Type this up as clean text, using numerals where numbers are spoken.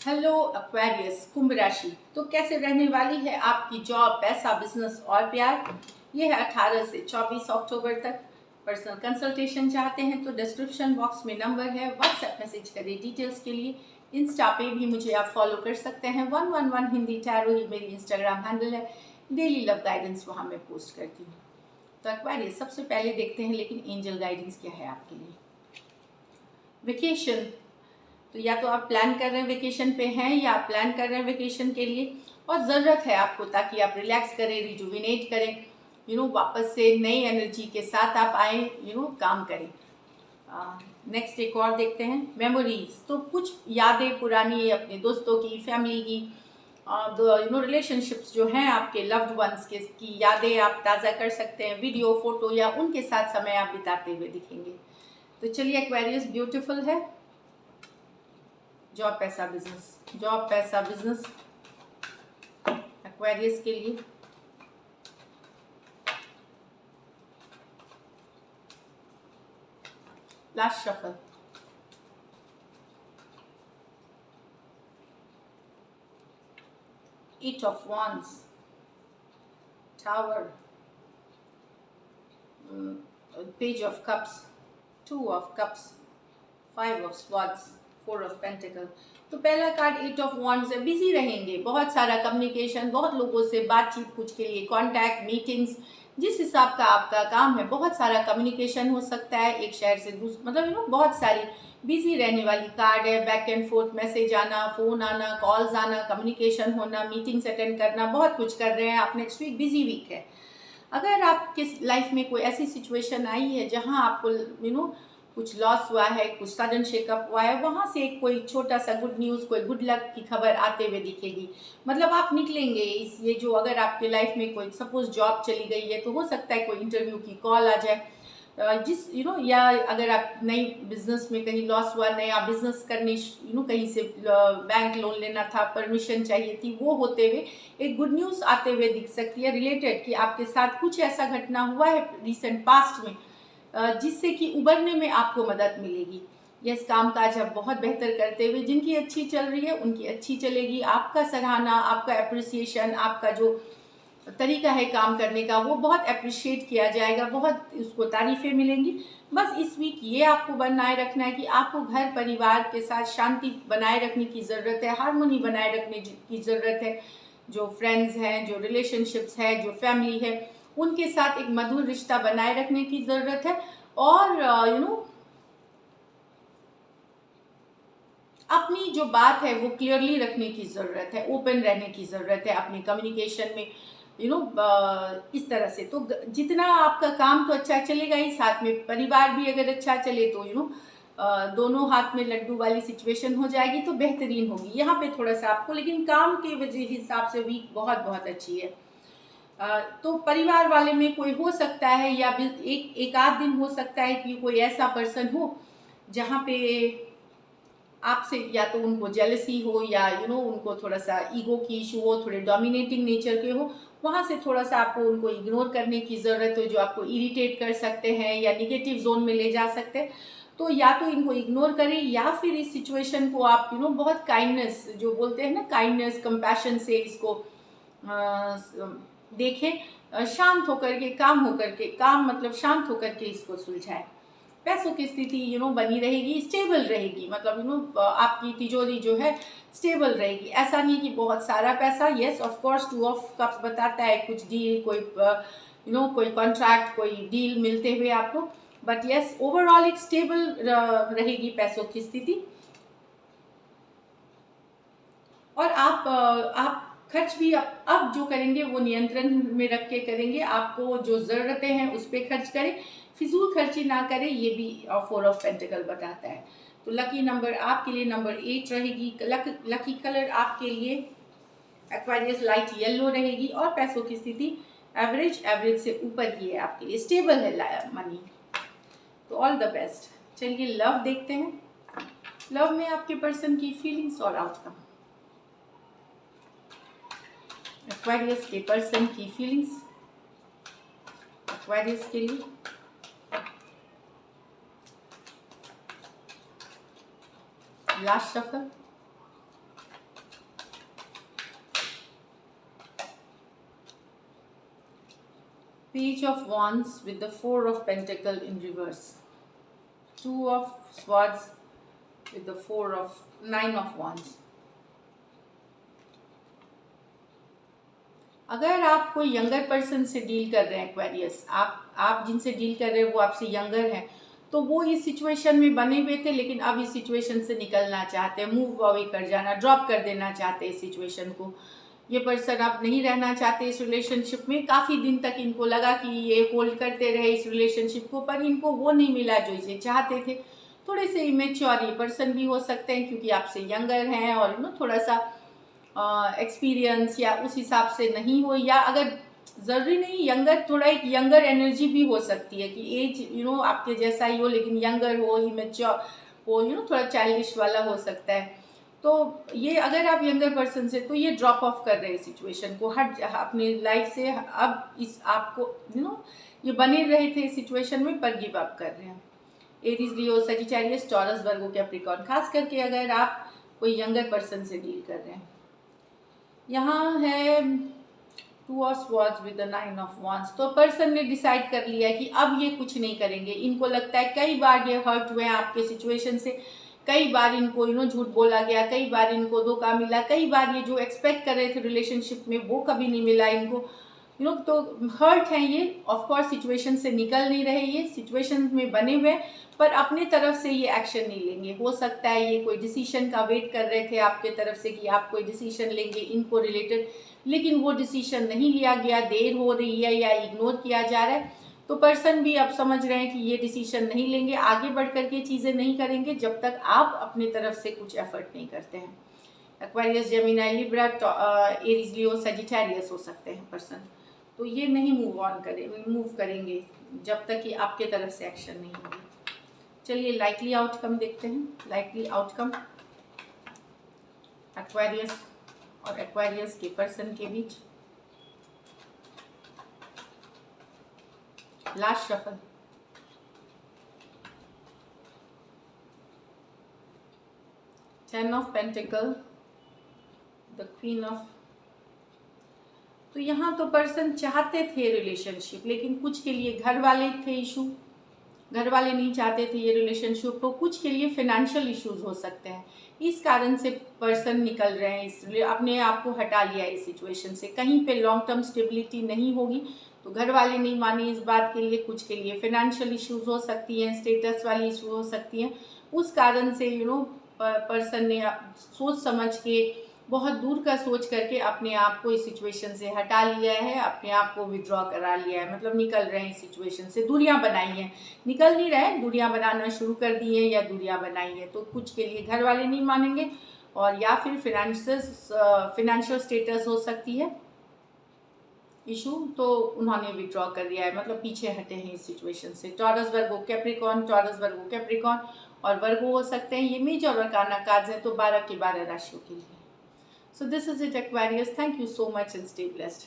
Hello Aquarius कुंभ राशि। तो कैसे रहने वाली है आपकी जॉब, पैसा, बिजनेस और प्यार। ये है 18 से 24 अक्टूबर तक। पर्सनल कंसल्टेशन चाहते हैं तो डिस्क्रिप्शन बॉक्स में नंबर है, व्हाट्सएप मैसेज करें डिटेल्स के लिए। इंस्टा पे भी मुझे आप फॉलो कर सकते हैं। 111 हिंदी टैरो ही मेरी इंस्टाग्राम हैंडल है। डेली लव गाइडेंस वहाँ मैं पोस्ट करती हूँ। तो एक्वेरियस सबसे पहले देखते हैं लेकिन एंजल गाइडेंस क्या है आपके लिए। वेकेशन, तो या तो आप प्लान कर रहे हैं वेकेशन पे हैं या आप प्लान कर रहे हैं वेकेशन के लिए और ज़रूरत है आपको ताकि आप रिलैक्स करें, रिजुविनेट करें, वापस से नई एनर्जी के साथ आप आए, काम करें। नेक्स्ट एक और देखते हैं मेमोरीज। तो कुछ यादें पुरानी अपने दोस्तों की, फैमिली की, रिलेशनशिप्स जो हैं आपके लव्ड वंस के की यादें आप ताज़ा कर सकते हैं। वीडियो, फोटो या उनके साथ समय आप बिताते हुए दिखेंगे। तो चलिए, एक्वेरियस ब्यूटीफुल है। जॉब, पैसा, बिजनेस। जॉब, पैसा, बिजनेस एक्वेरियस के लिए। Last shuffle. Eight of wands, tower, page of cups, two of cups, five of swords, four of pentacle. तो पहला कार्ड एट ऑफ wands है। बिजी रहेंगे, बहुत सारा कम्युनिकेशन, बहुत लोगों से बातचीत, कुछ के लिए कॉन्टैक्ट, मीटिंग्स, जिस हिसाब का आपका काम है बहुत सारा कम्युनिकेशन हो सकता है एक शहर से दूसरे, मतलब बहुत सारी बिजी रहने वाली कार्ड है। बैक एंड फोर्थ मैसेज आना, फोन आना, कॉल्स आना, कम्युनिकेशन होना, मीटिंग्स अटेंड करना, बहुत कुछ कर रहे हैं आप। नेक्स्ट वीक बिजी वीक है। अगर आपके लाइफ में कोई ऐसी सिचुएशन आई है जहां आपको कुछ लॉस हुआ है, कुछ सडन शेकअप हुआ है, वहां से कोई छोटा सा गुड न्यूज़, कोई गुड लक की खबर आते हुए दिखेगी। मतलब आप निकलेंगे इस ये जो, अगर आपके लाइफ में कोई सपोज जॉब चली गई है तो हो सकता है कोई इंटरव्यू की कॉल आ जाए। जिस या अगर आप नई बिजनेस में कहीं लॉस हुआ, नया बिजनेस करने कहीं से बैंक लोन लेना था, परमिशन चाहिए थी, वो होते हुए एक गुड न्यूज़ आते हुए दिख सकती है रिलेटेड कि आपके साथ कुछ ऐसा घटना हुआ है रिसेंट पास्ट में जिससे कि उबरने में आपको मदद मिलेगी। यस, काम काज आप बहुत बेहतर करते हुए, जिनकी अच्छी चल रही है उनकी अच्छी चलेगी। आपका सराहना, आपका अप्रिसिएशन, आपका जो तरीका है काम करने का वो बहुत अप्रिशिएट किया जाएगा, बहुत उसको तारीफें मिलेंगी। बस इस वीक ये आपको बनाए रखना है कि आपको घर परिवार के साथ शांति बनाए रखने की ज़रूरत है, हार्मोनी बनाए रखने की ज़रूरत है। जो फ्रेंड्स हैं, जो रिलेशनशिप्स है, जो फैमिली है, उनके साथ एक मधुर रिश्ता बनाए रखने की ज़रूरत है। और अपनी जो बात है वो क्लियरली रखने की ज़रूरत है, ओपन रहने की ज़रूरत है अपनी कम्युनिकेशन में। इस तरह से तो जितना आपका काम तो अच्छा चलेगा ही, साथ में परिवार भी अगर अच्छा चले तो दोनों हाथ में लड्डू वाली सिचुएशन हो जाएगी तो बेहतरीन होगी। यहाँ पे थोड़ा सा आपको, लेकिन काम के वजह हिसाब से वीक बहुत बहुत अच्छी है। तो परिवार वाले में कोई हो सकता है या एक आध दिन हो सकता है कि कोई ऐसा पर्सन हो जहाँ पे आपसे या तो उनको जेलसी हो या उनको थोड़ा सा ईगो की इशू हो, थोड़े डोमिनेटिंग नेचर के हो, वहाँ से थोड़ा सा आपको उनको इग्नोर करने की ज़रूरत हो, जो आपको इरिटेट कर सकते हैं या निगेटिव जोन में ले जा सकते हैं। तो या तो इनको इग्नोर करें या फिर इस सिचुएशन को आप बहुत काइंडनेस, जो बोलते हैं ना, काइंडनेस, कंपैशन से इसको देखें। शांत होकर के, काम होकर के, काम मतलब शांत होकर के इसको सुलझाएं। पैसों की स्थिति बनी रहेगी, स्टेबल रहेगी, मतलब आपकी तिजोरी जो है स्टेबल रहेगी। ऐसा नहीं कि बहुत सारा पैसा। Yes, of course, to of cups बताता है कुछ डील, कोई कोई कॉन्ट्रैक्ट, कोई डील मिलते हुए आपको। बट यस, ओवरऑल एक स्टेबल रहेगी पैसों की स्थिति। और आप खर्च भी अब जो करेंगे वो नियंत्रण में रख के करेंगे। आपको जो ज़रूरतें हैं उस पर खर्च करें, फिजूल खर्ची ना करें, ये भी फोर ऑफ पेंटिकल बताता है। तो लकी नंबर आपके लिए नंबर 8 रहेगी। लकी कलर आपके लिए एक्वारियस लाइट येलो रहेगी। और पैसों की स्थिति एवरेज से ऊपर ही है आपके लिए, स्टेबल है मनी। तो ऑल द बेस्ट। चलिए लव देखते हैं। लव में आपके पर्सन की फीलिंग्स और आउटकम। एक्वेरियस के पर्सन की फीलिंग्स एक्वेरियस के लिए। Last shuffle. Page of Wands with the Four of Pentacles in reverse. Two of Swords with the Nine of Wands. अगर आप कोई यंगर पर्सन से डील कर रहे हैं एक्वेरियस, आप जिनसे डील कर रहे हैं वो आपसे यंगर हैं, तो वो इस सिचुएशन में बने हुए थे लेकिन अब इस सिचुएशन से निकलना चाहते हैं, मूव अवे कर जाना, ड्रॉप कर देना चाहते हैं इस सिचुएशन को। ये पर्सन अब नहीं रहना चाहते इस रिलेशनशिप में। काफ़ी दिन तक इनको लगा कि ये होल्ड करते रहे इस रिलेशनशिप को, पर इनको वो नहीं मिला जो इसे चाहते थे। थोड़े से इमेच्योर ये पर्सन भी हो सकते हैं क्योंकि आपसे यंगर हैं और थोड़ा सा एक्सपीरियंस या उस हिसाब से नहीं हो, या अगर ज़रूरी नहीं यंगर, थोड़ा एक यंगर एनर्जी भी हो सकती है कि एज आपके जैसा ही हो लेकिन यंगर हो, इमेच्योर हो, थोड़ा चाइल्डिश वाला हो सकता है। तो ये अगर आप यंगर पर्सन से, तो ये ड्रॉप ऑफ कर रहे हैं सिचुएशन को, हट अपनी लाइफ से अब इस आपको ये बने रहे थे सिचुएशन में पर गिव अप कर रहे हैं। एरीज, लियो, सजिटेरियस, टॉरस, वर्गो, कैप्रिकॉर्न, खास करके अगर आप कोई यंगर पर्सन से डील कर रहे हैं। यहाँ है two of swords with the nine of wands. तो पर्सन ने डिसाइड कर लिया है कि अब ये कुछ नहीं करेंगे। इनको लगता है कई बार ये हर्ट हुए हैं आपके सिचुएशन से, कई बार इनको झूठ बोला गया, कई बार इनको धोखा मिला, कई बार ये जो एक्सपेक्ट कर रहे थे रिलेशनशिप में वो कभी नहीं मिला इनको, तो हर्ट हैं ये। ऑफ कोर्स सिचुएशन से निकल नहीं रहे, ये सिचुएशन में बने हुए, पर अपने तरफ से ये एक्शन नहीं लेंगे। हो सकता है ये कोई डिसीजन का वेट कर रहे थे आपके तरफ से कि आप कोई डिसीजन लेंगे इनको रिलेटेड, लेकिन वो डिसीजन नहीं लिया गया, देर हो रही है या इग्नोर किया जा रहा है। तो पर्सन भी अब समझ रहे हैं कि ये डिसीजन नहीं लेंगे, आगे बढ़ करके चीज़ें नहीं करेंगे जब तक आप अपनी तरफ से कुछ एफर्ट नहीं करते हैं। एक्वेरियस, जेमिनी, लिब्रा, एरीज, लियो, सजिटेरियस हो सकते हैं पर्सन। तो ये नहीं मूव करेंगे जब तक कि आपके तरफ से एक्शन नहीं होगी। चलिए लाइकली आउटकम देखते हैं। लाइकली आउटकम एक्वेरियस और एक्वेरियस के पर्सन के बीच। Last shuffle, ten of pentacle, the queen of. तो यहाँ तो पर्सन चाहते थे रिलेशनशिप, लेकिन कुछ के लिए घर वाले थे इशू, घर वाले नहीं चाहते थे ये रिलेशनशिप को, कुछ के लिए फिनेंशियल इश्यूज हो सकते हैं, इस कारण से पर्सन निकल रहे हैं, इसलिए अपने आप को हटा लिया इस सिचुएशन से। कहीं पे लॉन्ग टर्म स्टेबिलिटी नहीं होगी तो घर वाले नहीं माने इस बात के लिए, कुछ के लिए फिनेंशियल इश्यूज हो सकती हैं, स्टेटस वाली इशू हो सकती हैं, उस कारण से पर्सन ने सोच समझ के, बहुत दूर का सोच करके अपने आप को इस सिचुएशन से हटा लिया है, अपने आप को विड्रॉ करा लिया है, मतलब निकल रहे हैं इस सिचुएशन से, दूरियां बनाई हैं। निकल नहीं रहे, दूरियां बनाना शुरू कर दी है या दूरियां बनाई है। तो कुछ के लिए घर वाले नहीं मानेंगे, और या फिर फिनेंशियल स्टेटस हो सकती है इशू, तो उन्होंने विड्रॉ कर लिया है, मतलब पीछे हटे हैं इस सिचुएशन से। टॉरस, वर्गो, कैप्रिकॉर्न, टॉरस, वर्गो, कैप्रिकॉर्न और वर्गो हो सकते हैं। ये मेजर और काना कार्ड्स हैं, तो 12 के 12 राशियों के लिए। So this is it, Aquarius. Thank you so much and stay blessed.